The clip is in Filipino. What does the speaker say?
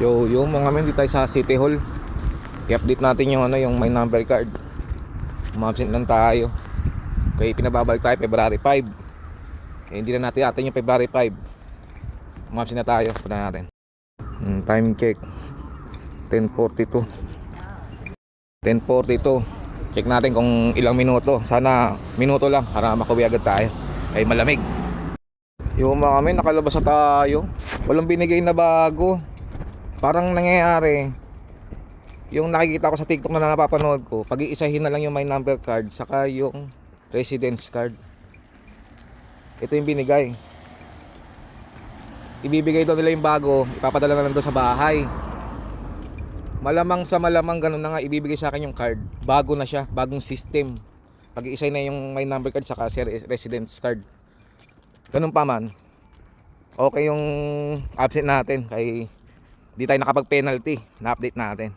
Yung mga men, di tayo sa City Hall. I-update natin yung yung my number card. Umabsent lang tayo. Okay, pinababalik tayo February 5. Hindi na natin atin yung February 5. Umabsent na tayo. Punta natin. Time check 10:42. 10:42. Check natin kung ilang minuto. Sana minuto lang para makauwi agad tayo. Ay malamig. Yung mga men, nakalabas na tayo. Walang binigay na bago. Parang nangyayari, yung nakikita ko sa TikTok na napapanood ko, pag-iisahin na lang yung my number card saka yung residence card. Ito yung binigay. Ibibigay daw nila yung bago, ipapadala na lang doon sa bahay. Malamang sa malamang ganun na nga, ibibigay sa akin yung card. Bago na siya, bagong system. Pag-iisay na yung my number card saka residence card. Ganun pa man, okay yung absent natin kay di tayo nakapag penalty. Na-update natin.